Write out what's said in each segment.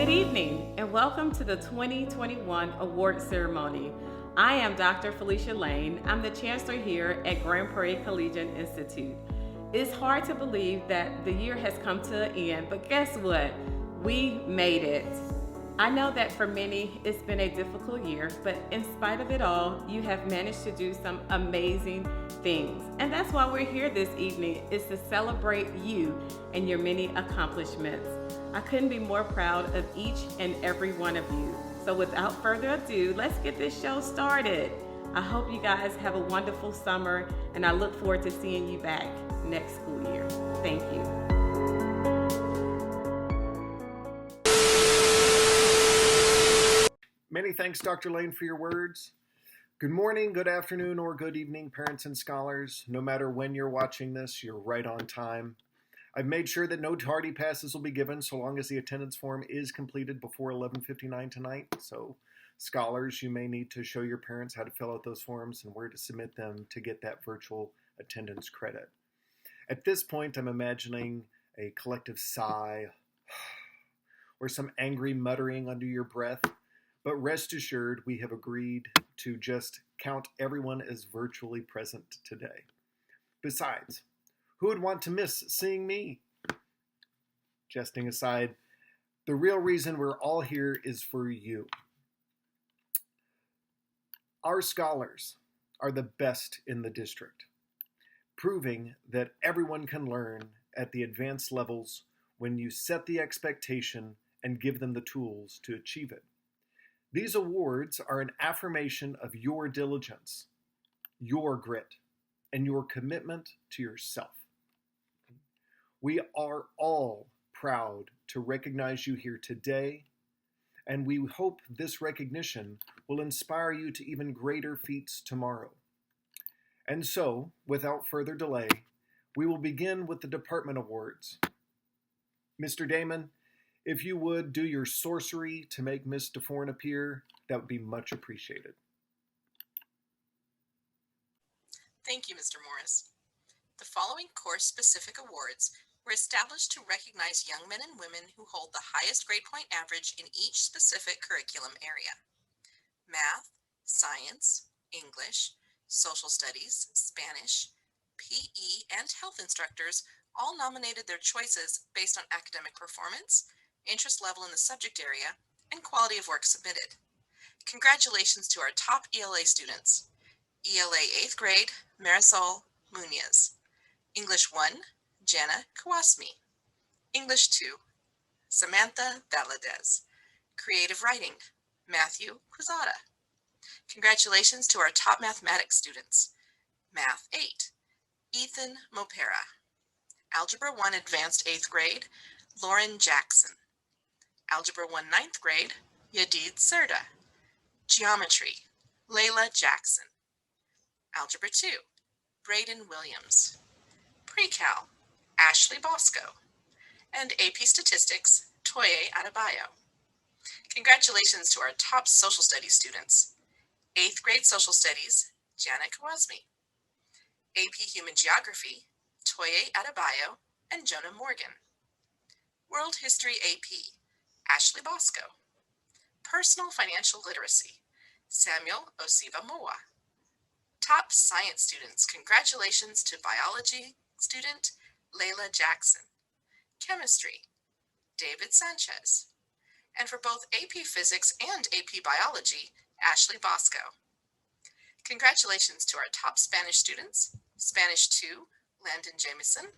Good evening and welcome to the 2021 award ceremony. I am Dr. Felicia Lane. I'm the chancellor here at Grand Prairie Collegiate Institute. It's hard to believe that the year has come to an end, but guess what? We made it. I know that for many it's been a difficult year, but in spite of it all, you have managed to do some amazing things. And that's why we're here this evening, is to celebrate you and your many accomplishments. I couldn't be more proud of each and every one of you. So without further ado, let's get this show started. I hope you guys have a wonderful summer, and I look forward to seeing you back next school year. Thank you. Many thanks, Dr. Lane, for your words. Good morning, good afternoon, or good evening, parents and scholars. No matter when you're watching this, you're right on time. I've made sure that no tardy passes will be given so long as the attendance form is completed before 11:59 tonight. So, scholars, you may need to show your parents how to fill out those forms and where to submit them to get that virtual attendance credit. At this point, I'm imagining a collective sigh or some angry muttering under your breath. But rest assured, we have agreed to just count everyone as virtually present today. Besides, who would want to miss seeing me? Jesting aside, the real reason we're all here is for you. Our scholars are the best in the district, proving that everyone can learn at the advanced levels when you set the expectation and give them the tools to achieve it. These awards are an affirmation of your diligence, your grit, and your commitment to yourself. We are all proud to recognize you here today, and we hope this recognition will inspire you to even greater feats tomorrow. And so, without further delay, we will begin with the department awards. Mr. Damon, if you would do your sorcery to make Miss DeForn appear, that would be much appreciated. Thank you, Mr. Morris. The following course-specific awards were established to recognize young men and women who hold the highest grade point average in each specific curriculum area. Math, Science, English, Social Studies, Spanish, PE, and health instructors all nominated their choices based on academic performance, interest level in the subject area, and quality of work submitted. Congratulations to our top ELA students. ELA 8th grade, Marisol Munoz. English 1, Jana Kawasmi. English 2, Samantha Valadez. Creative writing, Matthew Quezada. Congratulations to our top mathematics students. Math 8, Ethan Mopera. Algebra 1 Advanced 8th grade, Lauren Jackson. Algebra 1 9th grade, Yadid Serda. Geometry, Layla Jackson. Algebra 2, Braden Williams. Pre-Cal, Ashley Bosco. And AP Statistics, Toye Adebayo. Congratulations to our top social studies students. 8th grade social studies, Janet Kawasmi. AP Human Geography, Toye Adebayo and Jonah Morgan. World History AP, Ashley Bosco. Personal Financial Literacy, Samuel Osiba Moa. Top science students, congratulations to biology student Layla Jackson. Chemistry, David Sanchez. And for both AP Physics and AP Biology, Ashley Bosco. Congratulations to our top Spanish students, Spanish 2, Landon Jameson.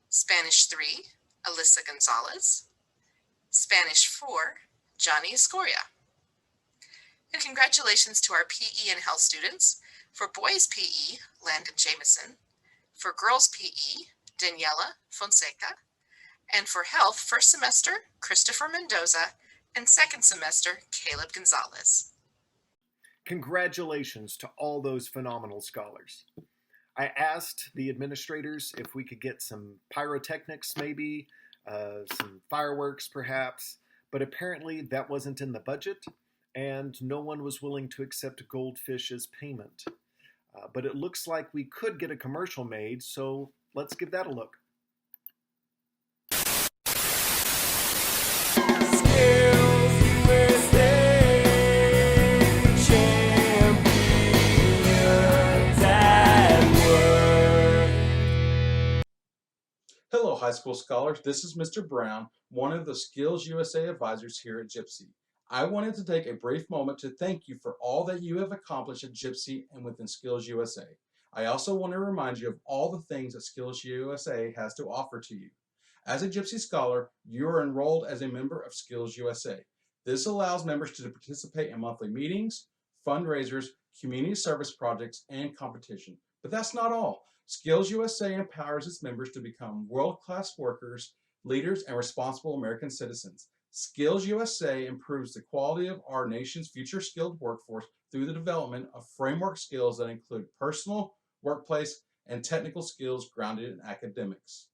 Spanish 3, Alyssa Gonzalez. Spanish 4, Johnny Escoria. And congratulations to our PE and health students. For boys PE, Landon Jameson. For girls PE, Daniela Fonseca. And for health, first semester, Christopher Mendoza. And second semester, Caleb Gonzalez. Congratulations to all those phenomenal scholars. I asked the administrators if we could get some pyrotechnics maybe, some fireworks perhaps, but apparently that wasn't in the budget, and no one was willing to accept goldfish as payment. But it looks like we could get a commercial made, so let's give that a look. Skill high school scholars. This is Mr. Brown, one of the Skills USA advisors here at GPCI. I wanted to take a brief moment to thank you for all that you have accomplished at GPCI and within Skills USA. I also want to remind you of all the things that Skills USA has to offer to you. As a GPCI scholar, you are enrolled as a member of Skills USA. This allows members to participate in monthly meetings, fundraisers, community service projects, and competition. But that's not all. Skills USA empowers its members to become world-class workers, leaders, and responsible American citizens. Skills USA improves the quality of our nation's future skilled workforce through the development of framework skills that include personal, workplace, and technical skills grounded in academics.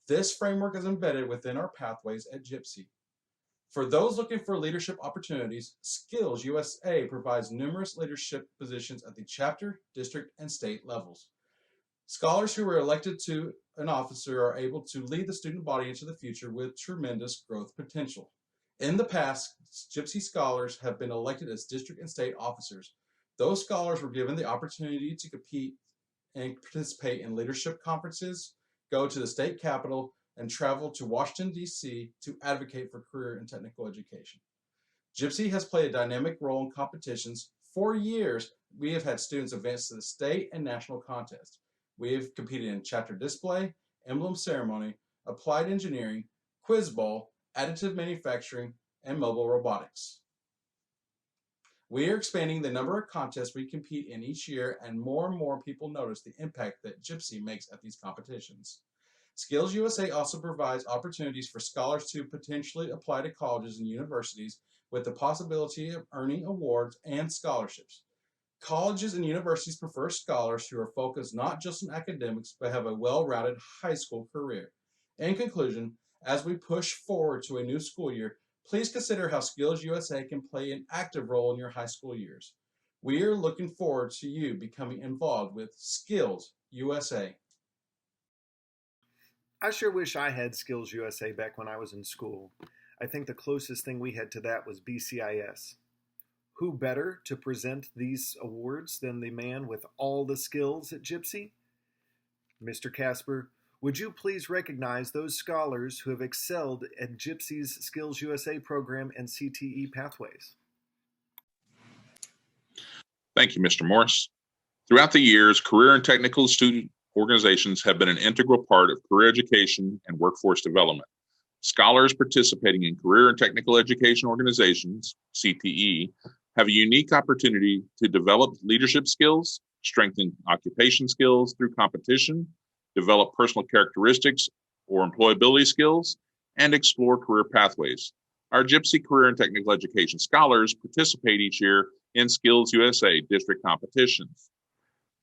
This framework is embedded within our pathways at GPCI. For those looking for leadership opportunities, Skills USA provides numerous leadership positions at the chapter, district, and state levels. Scholars who are elected to an officer are able to lead the student body into the future with tremendous growth potential. In the past, GPCI scholars have been elected as district and state officers. Those scholars were given the opportunity to compete and participate in leadership conferences, go to the state capitol, and travel to Washington, D.C. to advocate for career and technical education. GPCI has played a dynamic role in competitions. For years, we have had students advance to the state and national contests. We have competed in chapter display, emblem ceremony, applied engineering, quiz bowl, additive manufacturing, and mobile robotics. We are expanding the number of contests we compete in each year, and more people notice the impact that GPCI makes at these competitions. Skills USA also provides opportunities for scholars to potentially apply to colleges and universities with the possibility of earning awards and scholarships. Colleges and universities prefer scholars who are focused not just on academics, but have a well-rounded high school career. In conclusion, as we push forward to a new school year, please consider how Skills USA can play an active role in your high school years. We are looking forward to you becoming involved with Skills USA. I sure wish I had Skills USA back when I was in school. I think the closest thing we had to that was BCIS. Who better to present these awards than the man with all the skills at GPCI? Mr. Casper, would you please recognize those scholars who have excelled at GPCI's Skills USA program and CTE pathways? Thank you, Mr. Morris. Throughout the years, career and technical student organizations have been an integral part of career education and workforce development. Scholars participating in career and technical education organizations, CTE, have a unique opportunity to develop leadership skills, strengthen occupation skills through competition, develop personal characteristics or employability skills, and explore career pathways. Our GPCI career and technical education scholars participate each year in Skills USA district competitions.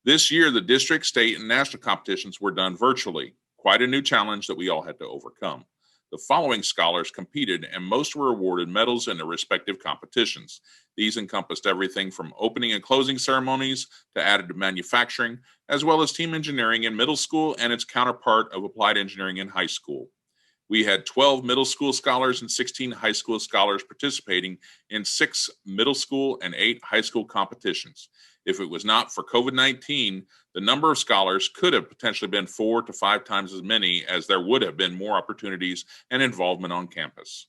This year, the district, state, and national competitions were done virtually, quite a new challenge that we all had to overcome. The following scholars competed, and most were awarded medals in their respective competitions. These encompassed everything from opening and closing ceremonies to additive manufacturing, as well as team engineering in middle school and its counterpart of applied engineering in high school. We had 12 middle school scholars and 16 high school scholars participating in 6 middle school and 8 high school competitions. If it was not for COVID-19, the number of scholars could have potentially been 4 to 5 times as many, as there would have been more opportunities and involvement on campus.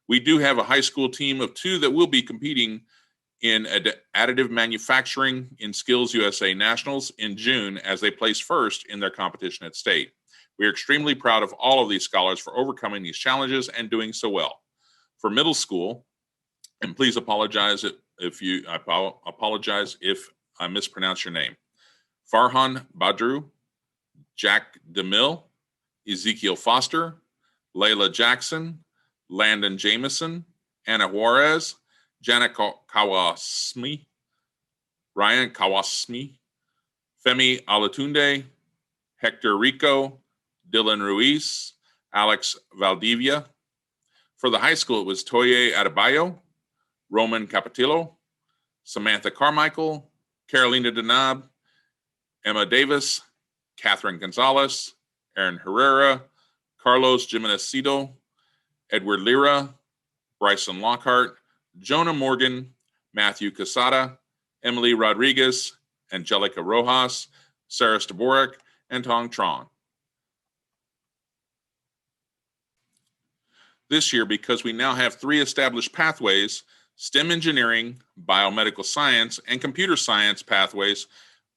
We do have a high school team of 2 that will be competing in additive manufacturing in Skills USA Nationals in June, as they placed first in their competition at state. We are extremely proud of all of these scholars for overcoming these challenges and doing so well. For middle school, and please apologize if I mispronounce your name, Farhan Badru, Jack DeMille, Ezekiel Foster, Layla Jackson, Landon Jameson, Anna Juarez, Janet Kawasmi, Ryan Kawasmi, Femi Alatunde, Hector Rico, Dylan Ruiz, Alex Valdivia. For the high school, it was Toye Adebayo, Roman Capatillo, Samantha Carmichael, Carolina Denab, Emma Davis, Catherine Gonzalez, Aaron Herrera, Carlos Jimenez-Cito, Edward Lira, Bryson Lockhart, Jonah Morgan, Matthew Casada, Emily Rodriguez, Angelica Rojas, Sarah Staborek, and Tong Tron. This year, because we now have 3 established pathways, STEM engineering, biomedical science, and computer science pathways,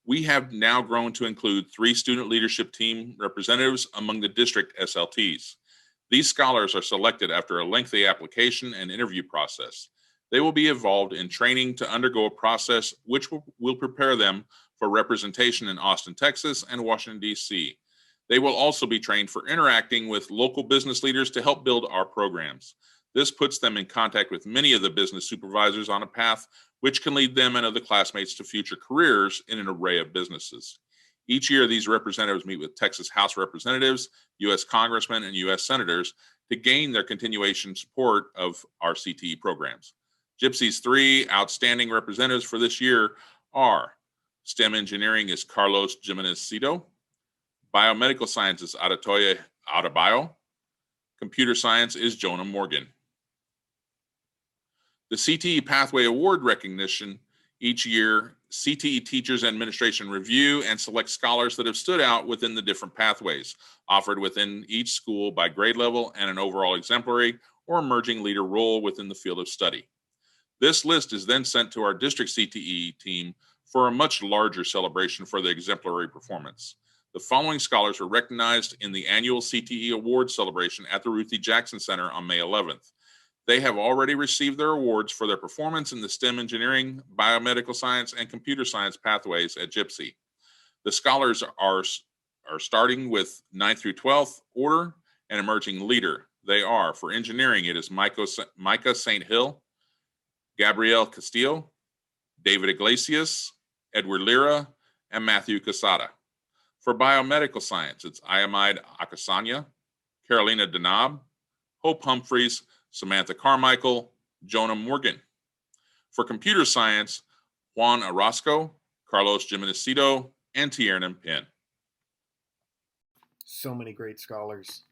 we have now grown to include 3 student leadership team representatives among the district SLTs. These scholars are selected after a lengthy application and interview process. They will be involved in training to undergo a process which will prepare them for representation in Austin, Texas, and Washington, D.C. They will also be trained for interacting with local business leaders to help build our programs. This puts them in contact with many of the business supervisors on a path which can lead them and other classmates to future careers in an array of businesses. Each year, these representatives meet with Texas House representatives, U.S. congressmen, and U.S. senators to gain their continuation support of our CTE programs. GPCI's 3 outstanding representatives for this year are STEM engineering is Carlos Jimenez-Cito, biomedical science is Adatoya Adebayo, computer science is Jonah Morgan. The CTE Pathway Award recognition each year, CTE teachers and administration review and select scholars that have stood out within the different pathways offered within each school by grade level and an overall exemplary or emerging leader role within the field of study. This list is then sent to our district CTE team for a much larger celebration for the exemplary performance. The following scholars were recognized in the annual CTE Award celebration at the Ruthie Jackson Center on May 11th. They have already received their awards for their performance in the STEM engineering, biomedical science, and computer science pathways at GPCI. The scholars are starting with 9th through 12th order and emerging leader. They are, for engineering, it is Micah St. Hill, Gabrielle Castillo, David Iglesias, Edward Lira, and Matthew Casada. For biomedical science, it's Iamide Akasanya, Carolina Denab, Hope Humphreys, Samantha Carmichael, Jonah Morgan. For computer science, Juan Orozco, Carlos Jimenez-Cito, and Tiernan Penn. So many great scholars.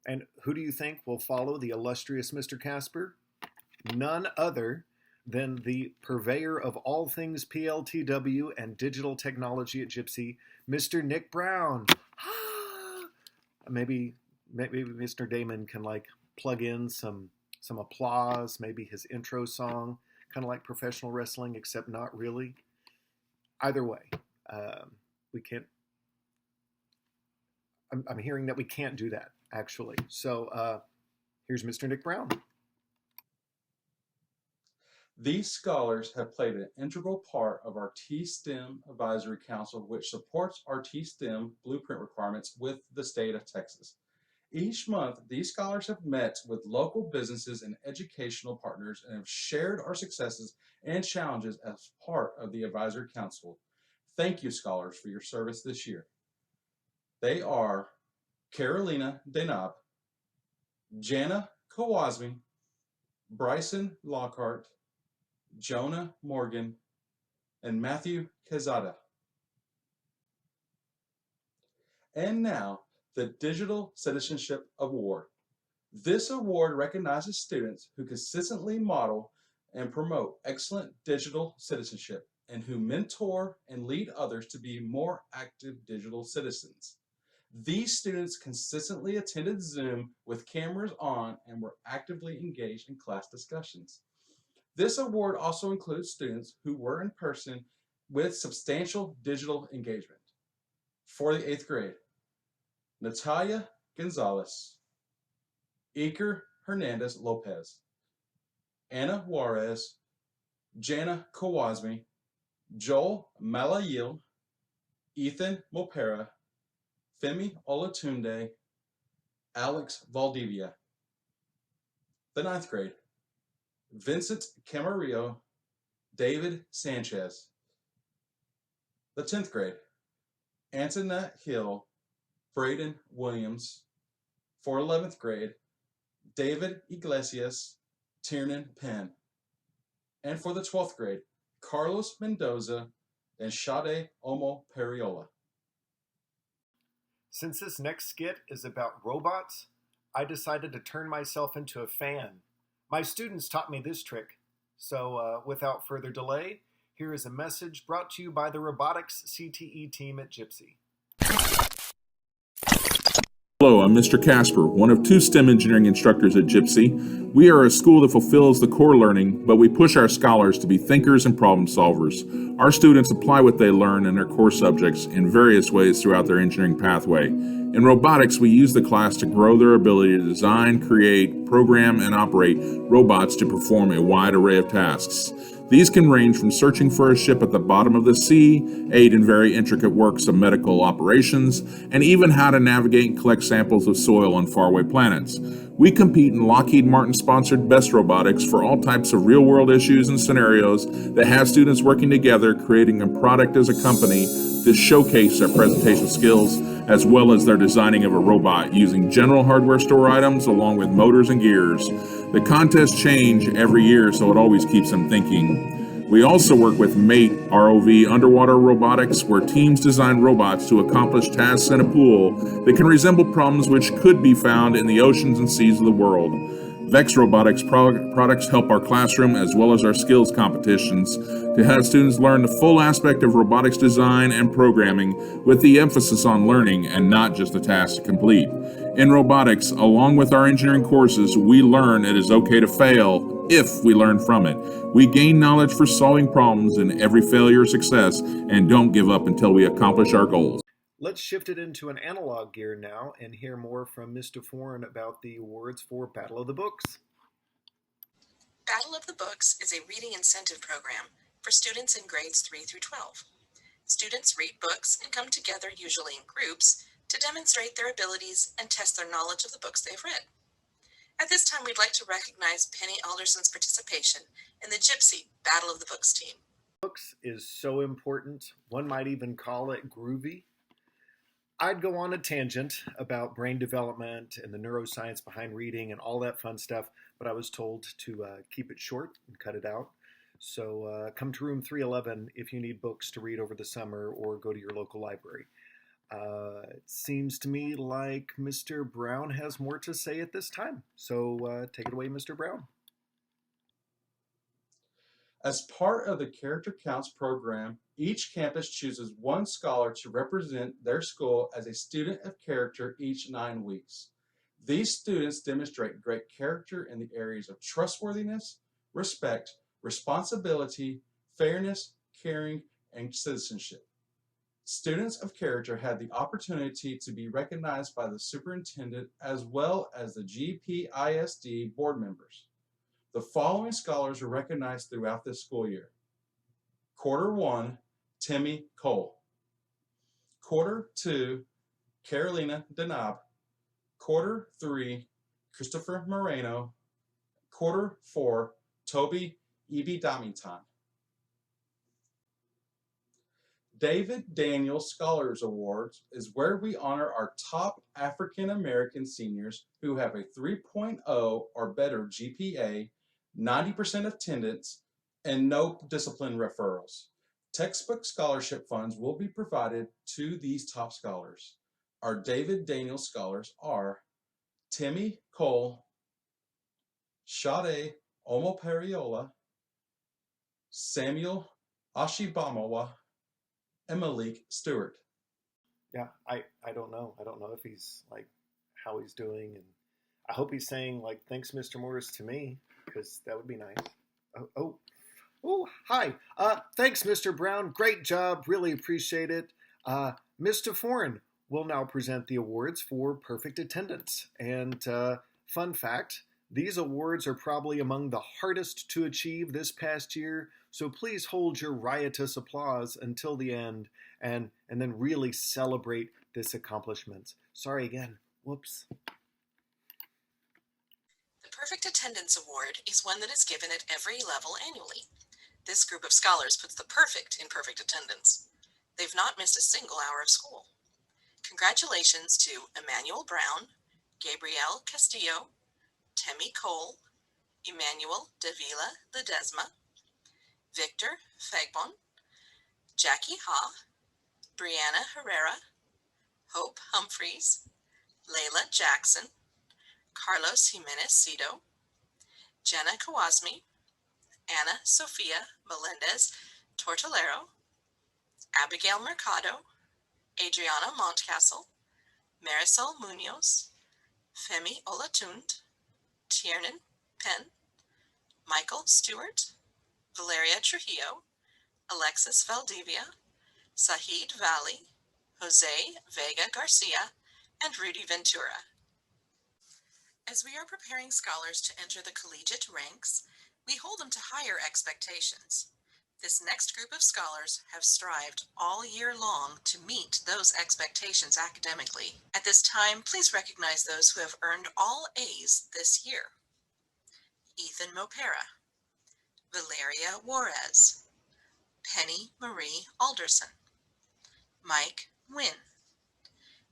And who do you think will follow the illustrious Mr. Casper? None other than the purveyor of all things PLTW and digital technology at GPCI, Mr. Nick Brown. Maybe Mr. Damon can plug in some applause, maybe his intro song, kind of like professional wrestling, except not really. Either way, we can't. I'm hearing that we can't do that, actually. So here's Mr. Nick Brown. These scholars have played an integral part of our T-STEM Advisory Council, which supports our T-STEM blueprint requirements with the state of Texas. Each month, these scholars have met with local businesses and educational partners and have shared our successes and challenges as part of the Advisory Council. Thank you, scholars, for your service this year. They are Carolina Denab, Jana Kowazmi, Bryson Lockhart, Jonah Morgan, and Matthew Quezada. And now, the Digital Citizenship Award. This award recognizes students who consistently model and promote excellent digital citizenship and who mentor and lead others to be more active digital citizens. These students consistently attended Zoom with cameras on and were actively engaged in class discussions. This award also includes students who were in person with substantial digital engagement. For the 8th grade, Natalia Gonzalez, Iker Hernandez Lopez, Anna Juarez, Jana Kowazmi, Joel Malayil, Ethan Mopera, Femi Olatunde, Alex Valdivia. The 9th grade, Vincent Camarillo, David Sanchez. The 10th grade, Antoinette Hill, Braden Williams. For 11th grade, David Iglesias, Tiernan Penn. And for the 12th grade, Carlos Mendoza and Shade Omo Periola. Since this next skit is about robots, I decided to turn myself into a fan. My students taught me this trick. So without further delay, here is a message brought to you by the Robotics CTE team at GPCI. Hello, I'm Mr. Casper, one of two STEM engineering instructors at GPCI. We are a school that fulfills the core learning, but we push our scholars to be thinkers and problem solvers. Our students apply what they learn in their core subjects in various ways throughout their engineering pathway. In robotics, we use the class to grow their ability to design, create, program, and operate robots to perform a wide array of tasks. These can range from searching for a ship at the bottom of the sea, aid in very intricate works of medical operations, and even how to navigate and collect samples of soil on faraway planets. We compete in Lockheed Martin sponsored Best Robotics for all types of real world issues and scenarios that have students working together, creating a product as a company to showcase their presentation skills as well as their designing of a robot using general hardware store items along with motors and gears. The contests change every year, so it always keeps them thinking. We also work with MATE ROV underwater robotics, where teams design robots to accomplish tasks in a pool that can resemble problems which could be found in the oceans and seas of the world. Vex Robotics products help our classroom as well as our skills competitions to have students learn the full aspect of robotics design and programming with the emphasis on learning and not just the task to complete. In robotics, along with our engineering courses, we learn it is okay to fail if we learn from it. We gain knowledge for solving problems in every failure or success and don't give up until we accomplish our goals. Let's shift it into an analog gear now and hear more from Mr. Foran about the awards for Battle of the Books. Battle of the Books is a reading incentive program for students in grades 3 through 12. Students read books and come together, usually in groups, to demonstrate their abilities and test their knowledge of the books they've read. At this time, we'd like to recognize Penny Alderson's participation in the GPCI Battle of the Books team. Books is so important, one might even call it groovy. I'd go on a tangent about brain development and the neuroscience behind reading and all that fun stuff, but I was told to keep it short and cut it out. So come to room 311 if you need books to read over the summer or go to your local library. It seems to me like Mr. Brown has more to say at this time. So take it away, Mr. Brown. As part of the Character Counts program, each campus chooses one scholar to represent their school as a student of character each 9 weeks. These students demonstrate great character in the areas of trustworthiness, respect, responsibility, fairness, caring, and citizenship. Students of character had the opportunity to be recognized by the superintendent as well as the GPISD board members. The following scholars were recognized throughout this school year. Quarter 1, Timmy Cole. Quarter 2, Carolina Denab. Quarter 3, Christopher Moreno. Quarter 4, Toby Ibidamitan. David Daniels Scholars Awards is where we honor our top African American seniors who have a 3.0 or better GPA, 90% attendance, and no discipline referrals. Textbook scholarship funds will be provided to these top scholars. Our David Daniels scholars are Timmy Cole, Sade Omoperiola, Samuel Ashibamawa, and Malik Stewart. Yeah, I don't know. I don't know if he's like how he's doing, and I hope he's saying like thanks, Mr. Morris, to me, because that would be nice. Oh, hi. Thanks, Mr. Brown. Great job. Really appreciate it. Mr. Foran will now present the awards for perfect attendance. And fun fact, these awards are probably among the hardest to achieve this past year, so please hold your riotous applause until the end and then really celebrate this accomplishment. Sorry again. Whoops. The Perfect Attendance Award is one that is given at every level annually. This group of scholars puts the perfect in perfect attendance. They've not missed a single hour of school. Congratulations to Emmanuel Brown, Gabrielle Castillo, Temi Cole, Emmanuel Davila Ledesma, Victor Fagbon, Jackie Ha, Brianna Herrera, Hope Humphreys, Layla Jackson, Carlos Jimenez Cito, Jenna Kawasmi, Ana Sofia Melendez Tortolero, Abigail Mercado, Adriana Montcastle, Marisol Munoz, Femi Olatund, Tiernan Penn, Michael Stewart, Valeria Trujillo, Alexis Valdivia, Sahid Valley, Jose Vega Garcia, and Rudy Ventura. As we are preparing scholars to enter the collegiate ranks, we hold them to higher expectations. This next group of scholars have strived all year long to meet those expectations academically. At this time, please recognize those who have earned all A's this year. Ethan Mopera, Valeria Juarez, Penny Marie Alderson, Mike Wynn,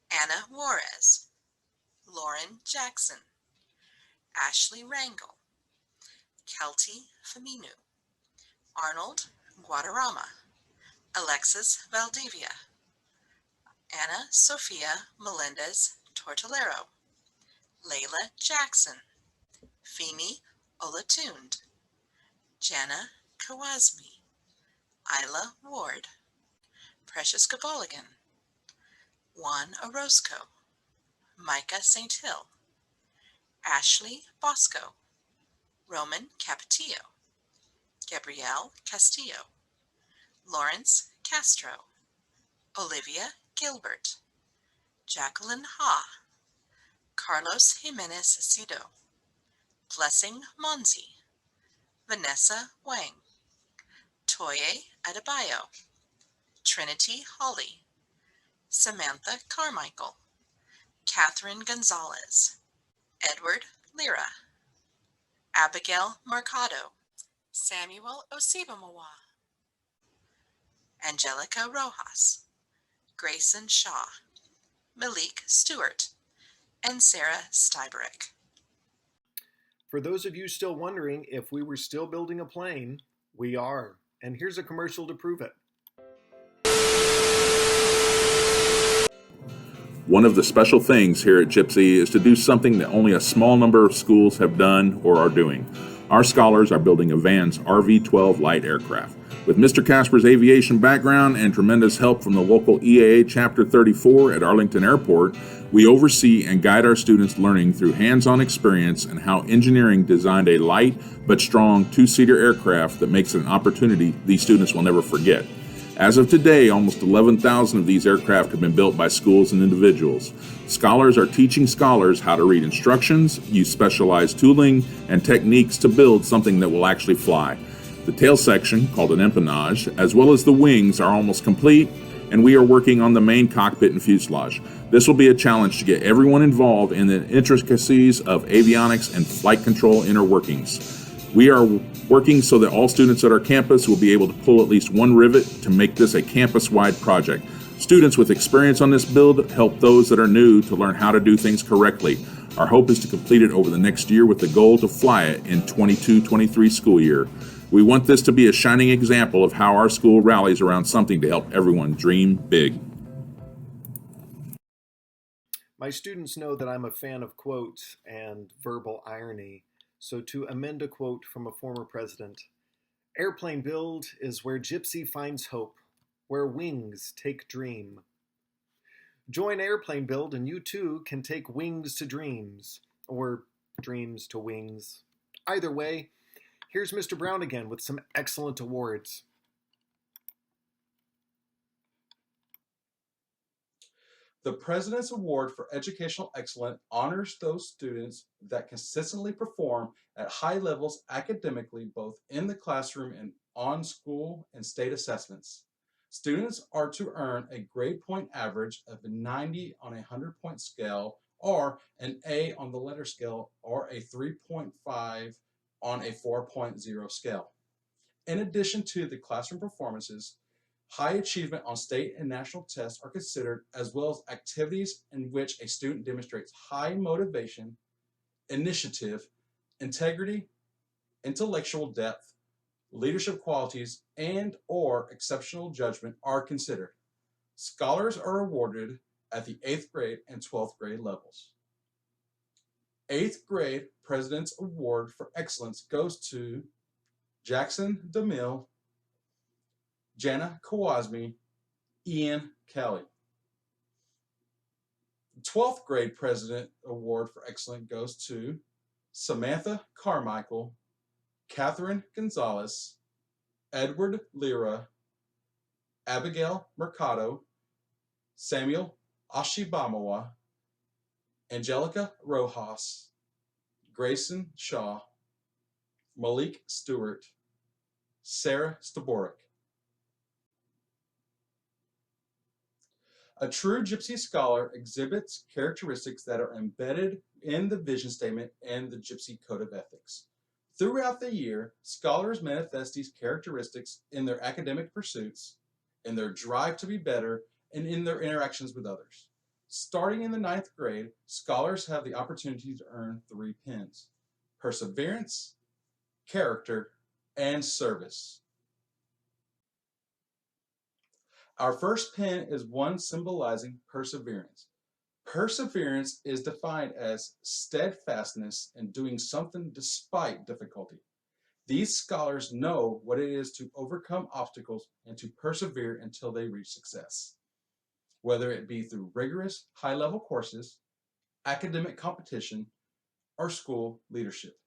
Anna Juarez, Lauren Jackson, Ashley Rangel, Kelty Feminu, Arnold Guadarrama, Alexis Valdivia, Ana Sofia Melendez Tortolero, Layla Jackson, Femi Olatund, Jana Kawazmi, Isla Ward, Precious Gaboligan, Juan Orozco, Micah St. Hill, Ashley Bosco, Roman Capetillo, Gabrielle Castillo, Lawrence Castro, Olivia Gilbert, Jacqueline Ha, Carlos Jimenez Cido, Blessing Monzi, Vanessa Wang, Toye Adebayo, Trinity Holly, Samantha Carmichael, Catherine Gonzalez, Edward Lira, Abigail Mercado, Samuel Osibamawa, Angelica Rojas, Grayson Shaw, Malik Stewart, and Sarah Styberick. For those of you still wondering if we were still building a plane, we are. And here's a commercial to prove it. One of the special things here at GPCI is to do something that only a small number of schools have done or are doing. Our scholars are building a Vans RV-12 light aircraft. With Mr. Casper's aviation background and tremendous help from the local EAA Chapter 34 at Arlington Airport, we oversee and guide our students' learning through hands-on experience and how engineering designed a light but strong two-seater aircraft that makes it an opportunity these students will never forget. As of today, almost 11,000 of these aircraft have been built by schools and individuals. Scholars are teaching scholars how to read instructions, use specialized tooling, and techniques to build something that will actually fly. The tail section, called an empennage, as well as the wings, are almost complete, and we are working on the main cockpit and fuselage. This will be a challenge to get everyone involved in the intricacies of avionics and flight control inner workings. We are working so that all students at our campus will be able to pull at least one rivet to make this a campus-wide project. Students with experience on this build help those that are new to learn how to do things correctly. Our hope is to complete it over the next year with the goal to fly it in 22-23 school year. We want this to be a shining example of how our school rallies around something to help everyone dream big. My students know that I'm a fan of quotes and verbal irony, so to amend a quote from a former president, airplane build is where GPCI finds hope, where wings take dream. Join airplane build and you too can take wings to dreams, or dreams to wings. Either way, here's Mr. Brown again with some excellent awards. The President's Award for Educational Excellence honors those students that consistently perform at high levels academically, both in the classroom and on school and state assessments. Students are to earn a grade point average of 90 on a 100-point scale, or an A on the letter scale, or a 3.5 on a 4.0 scale. In addition to the classroom performances, high achievement on state and national tests are considered, as well as activities in which a student demonstrates high motivation, initiative, integrity, intellectual depth, leadership qualities, and/or exceptional judgment are considered. Scholars are awarded at the 8th grade and 12th grade levels. 8th grade President's Award for Excellence goes to Jackson DeMille, Jana Kawazmi, Ian Kelly. The 12th grade President Award for Excellence goes to Samantha Carmichael, Catherine Gonzalez, Edward Lira, Abigail Mercado, Samuel Ashibamawa, Angelica Rojas, Grayson Shaw, Malik Stewart, Sarah Staborik. A true Gypsy Scholar exhibits characteristics that are embedded in the vision statement and the Gypsy Code of Ethics. Throughout the year, scholars manifest these characteristics in their academic pursuits, in their drive to be better, and in their interactions with others. Starting in the 9th grade, scholars have the opportunity to earn 3 pins: perseverance, character, and service. Our first pin is one symbolizing perseverance. Perseverance is defined as steadfastness in doing something despite difficulty. These scholars know what it is to overcome obstacles and to persevere until they reach success, whether it be through rigorous high-level courses, academic competition, or school leadership.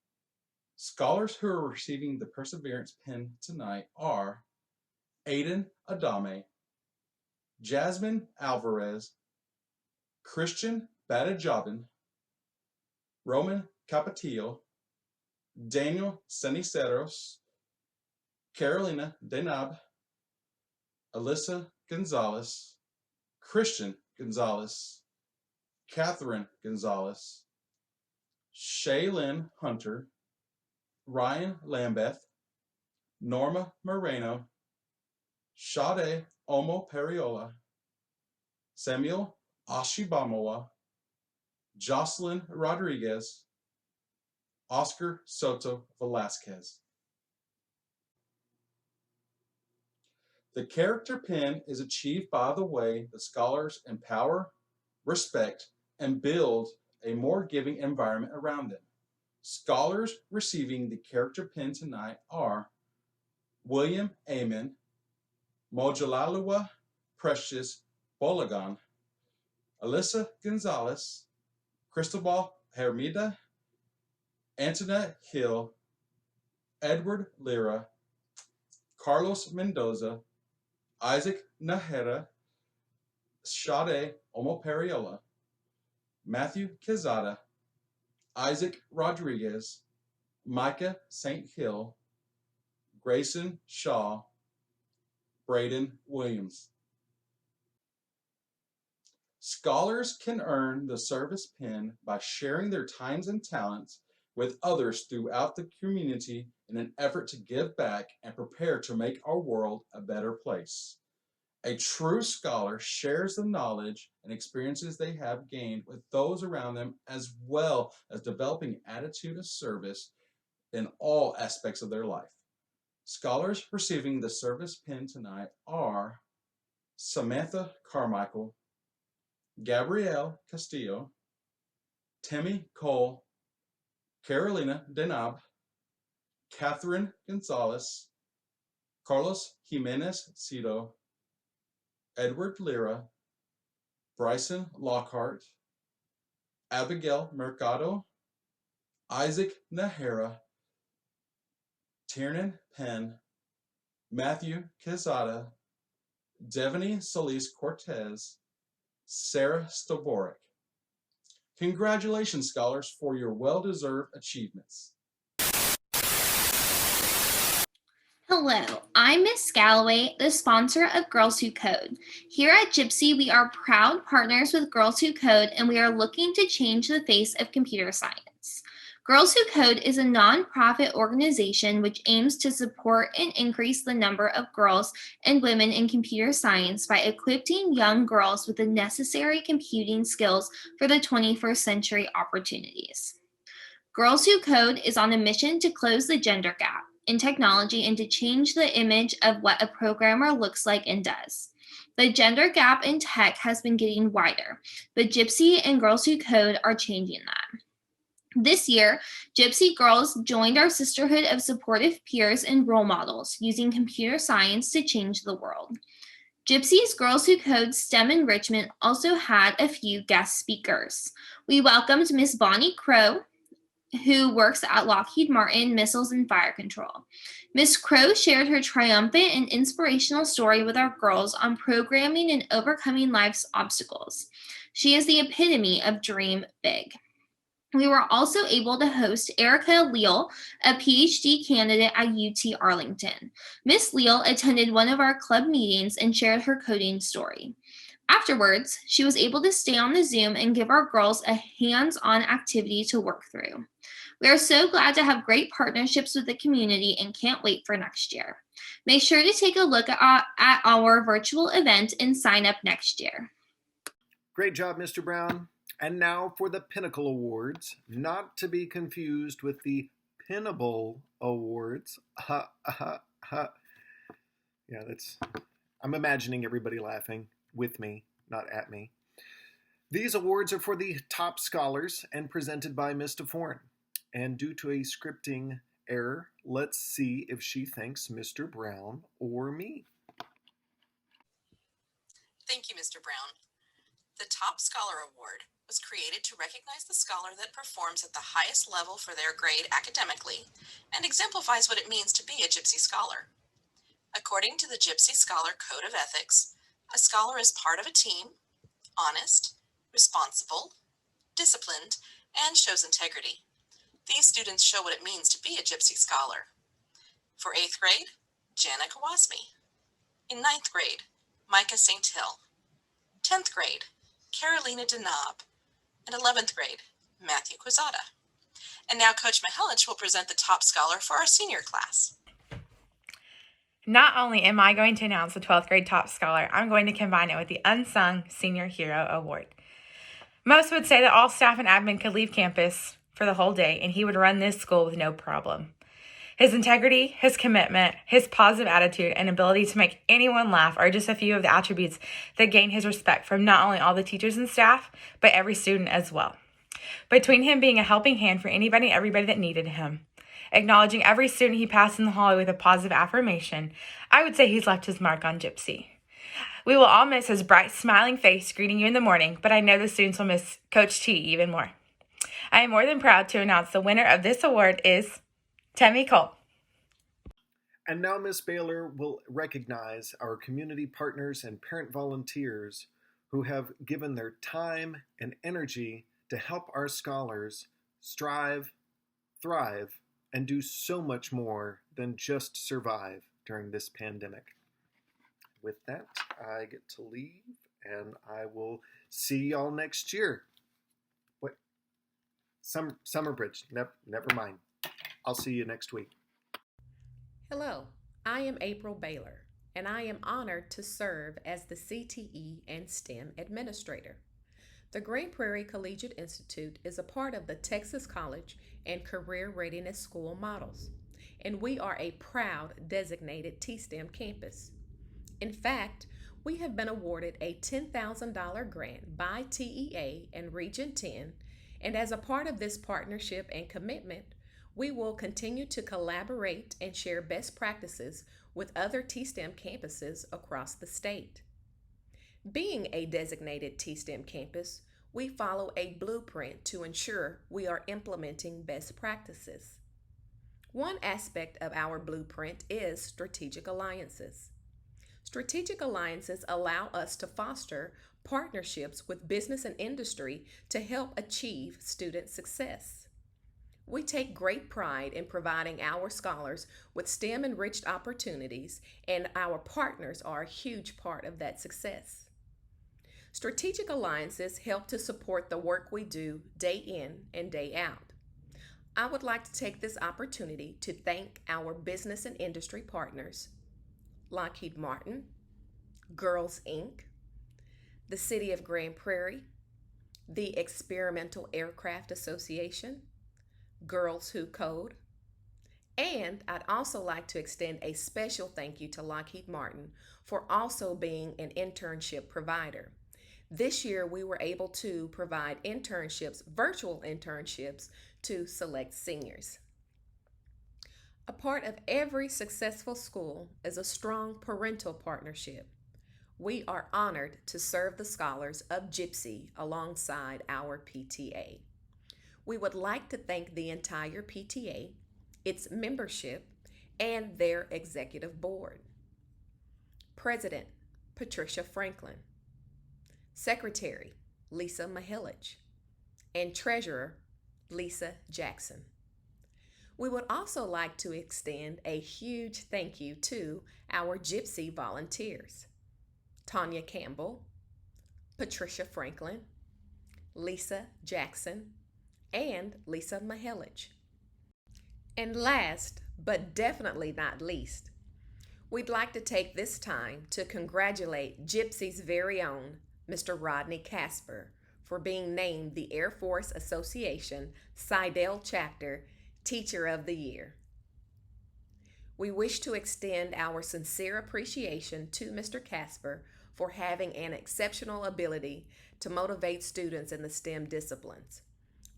Scholars who are receiving the Perseverance pin tonight are Aiden Adame, Jasmine Alvarez, Christian Badajabin, Roman Capatillo, Daniel Ceniceros, Carolina Denab, Alyssa Gonzalez, Christian Gonzalez, Catherine Gonzalez, Shaylin Hunter, Ryan Lambeth, Norma Moreno, Sade Omo Periola, Samuel Ashibamawa, Jocelyn Rodriguez, Oscar Soto Velasquez. The character pin is achieved by the way the scholars empower, respect, and build a more giving environment around them. Scholars receiving the character pin tonight are William Amen, Mojalalua Precious Bolagan, Alyssa Gonzalez, Cristobal Hermida, Antoinette Hill, Edward Lira, Carlos Mendoza, Isaac Nahera, Sade Omoperiola, Matthew Quezada, Isaac Rodriguez, Micah St. Hill, Grayson Shaw, Braden Williams. Scholars can earn the service pin by sharing their times and talents with others throughout the community in an effort to give back and prepare to make our world a better place. A true scholar shares the knowledge and experiences they have gained with those around them, as well as developing attitude of service in all aspects of their life. Scholars receiving the service pin tonight are Samantha Carmichael, Gabrielle Castillo, Timmy Cole, Carolina Denab, Catherine Gonzalez, Carlos Jimenez Cito, Edward Lira, Bryson Lockhart, Abigail Mercado, Isaac Nahera, Tiernan Penn, Matthew Quezada, Devaney Solis Cortez, Sarah Staborik. Congratulations, scholars, for your well-deserved achievements. Hello, I'm Miss Galloway, the sponsor of Girls Who Code. Here at Gypsy, we are proud partners with Girls Who Code, and we are looking to change the face of computer science. Girls Who Code is a nonprofit organization which aims to support and increase the number of girls and women in computer science by equipping young girls with the necessary computing skills for the 21st century opportunities. Girls Who Code is on a mission to close the gender gap in technology and to change the image of what a programmer looks like and does. The gender gap in tech has been getting wider, but Gypsy and Girls Who Code are changing that. This year, Gypsy girls joined our sisterhood of supportive peers and role models using computer science to change the world. Gypsy's Girls Who Code STEM enrichment also had a few guest speakers. We welcomed Miss Bonnie Crow, who works at Lockheed Martin Missiles and Fire Control. Miss Crow shared her triumphant and inspirational story with our girls on programming and overcoming life's obstacles. She is the epitome of dream big. We were also able to host Erica Leal, a PhD candidate at UT Arlington. Miss Leal attended one of our club meetings and shared her coding story. Afterwards, she was able to stay on the Zoom and give our girls a hands-on activity to work through. We are so glad to have great partnerships with the community and can't wait for next year. Make sure to take a look at our virtual event and sign up next year. Great job, Mr. Brown. And now for the Pinnacle Awards, not to be confused with the Pinnable Awards. Ha, ha, ha. Yeah, I'm imagining everybody laughing with me, not at me. These awards are for the top scholars and presented by Ms. DeForn. And due to a scripting error, let's see if she thanks Mr. Brown or me. Thank you, Mr. Brown. The Top Scholar Award was created to recognize the scholar that performs at the highest level for their grade academically and exemplifies what it means to be a Gypsy Scholar. According to the Gypsy Scholar Code of Ethics, a scholar is part of a team, honest, responsible, disciplined, and shows integrity. These students show what it means to be a Gypsy Scholar. For 8th grade, Jana Kawasmi. In 9th grade, Micah St. Hill. 10th grade, Carolina Denab. And 11th grade, Matthew Quezada. And now Coach Mihelich will present the top scholar for our senior class. Not only am I going to announce the 12th grade top scholar, I'm going to combine it with the Unsung Senior Hero Award. Most would say that all staff and admin could leave campus for the whole day and he would run this school with no problem. His integrity, his commitment, his positive attitude, and ability to make anyone laugh are just a few of the attributes that gain his respect from not only all the teachers and staff, but every student as well. Between him being a helping hand for anybody and everybody that needed him, acknowledging every student he passed in the hallway with a positive affirmation, I would say he's left his mark on Gypsy. We will all miss his bright, smiling face greeting you in the morning, but I know the students will miss Coach T even more. I am more than proud to announce the winner of this award is Temmie Cole. And now Ms. Baylor will recognize our community partners and parent volunteers who have given their time and energy to help our scholars strive, thrive, and do so much more than just survive during this pandemic. With that, I get to leave, and I will see y'all next year. What? Summer Bridge. Never mind. I'll see you next week. Hello, I am April Baylor, and I am honored to serve as the CTE and STEM Administrator. The Grand Prairie Collegiate Institute is a part of the Texas College and Career Readiness School models, and we are a proud designated T-STEM campus. In fact, we have been awarded a $10,000 grant by TEA and Region 10, and as a part of this partnership and commitment, we will continue to collaborate and share best practices with other T-STEM campuses across the state. Being a designated T-STEM campus, we follow a blueprint to ensure we are implementing best practices. One aspect of our blueprint is strategic alliances. Strategic alliances allow us to foster partnerships with business and industry to help achieve student success. We take great pride in providing our scholars with STEM-enriched opportunities, and our partners are a huge part of that success. Strategic alliances help to support the work we do day in and day out. I would like to take this opportunity to thank our business and industry partners, Lockheed Martin, Girls Inc., the City of Grand Prairie, the Experimental Aircraft Association, Girls Who Code, and I'd also like to extend a special thank you to Lockheed Martin for also being an internship provider. This year we were able to provide internships, virtual internships, to select seniors. A part of every successful school is a strong parental partnership. We are honored to serve the scholars of GPCI alongside our PTA. We would like to thank the entire PTA, its membership, and their executive board. President Patricia Franklin, Secretary Lisa Mahilich, and Treasurer Lisa Jackson. We would also like to extend a huge thank you to our GPCI volunteers: Tanya Campbell, Patricia Franklin, Lisa Jackson, and Lisa Mahilich. And last, but definitely not least, we'd like to take this time to congratulate GPCI's very own Mr. Rodney Casper for being named the Air Force Association Seidel Chapter Teacher of the Year. We wish to extend our sincere appreciation to Mr. Casper for having an exceptional ability to motivate students in the STEM disciplines.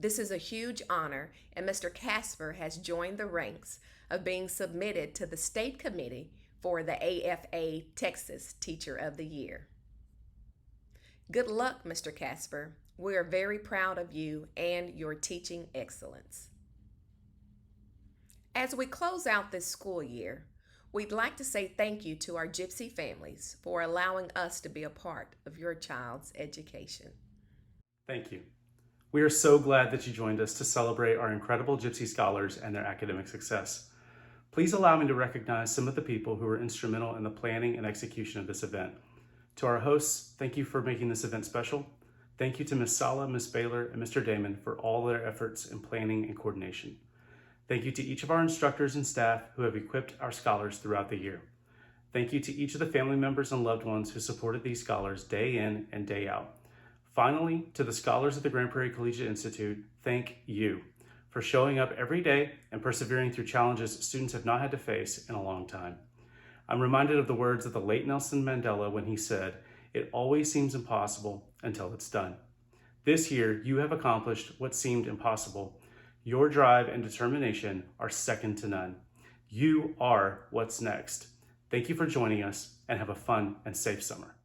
This is a huge honor, and Mr. Casper has joined the ranks of being submitted to the State Committee for the AFA Texas Teacher of the Year. Good luck, Mr. Casper. We are very proud of you and your teaching excellence. As we close out this school year, we'd like to say thank you to our GPCI families for allowing us to be a part of your child's education. Thank you. We are so glad that you joined us to celebrate our incredible GPCI scholars and their academic success. Please allow me to recognize some of the people who were instrumental in the planning and execution of this event. To our hosts, thank you for making this event special. Thank you to Ms. Sala, Ms. Baylor, and Mr. Damon for all their efforts in planning and coordination. Thank you to each of our instructors and staff who have equipped our scholars throughout the year. Thank you to each of the family members and loved ones who supported these scholars day in and day out. Finally, to the scholars at the Grand Prairie Collegiate Institute, thank you for showing up every day and persevering through challenges students have not had to face in a long time. I'm reminded of the words of the late Nelson Mandela when he said, "It always seems impossible until it's done." This year, you have accomplished what seemed impossible. Your drive and determination are second to none. You are what's next. Thank you for joining us, and have a fun and safe summer.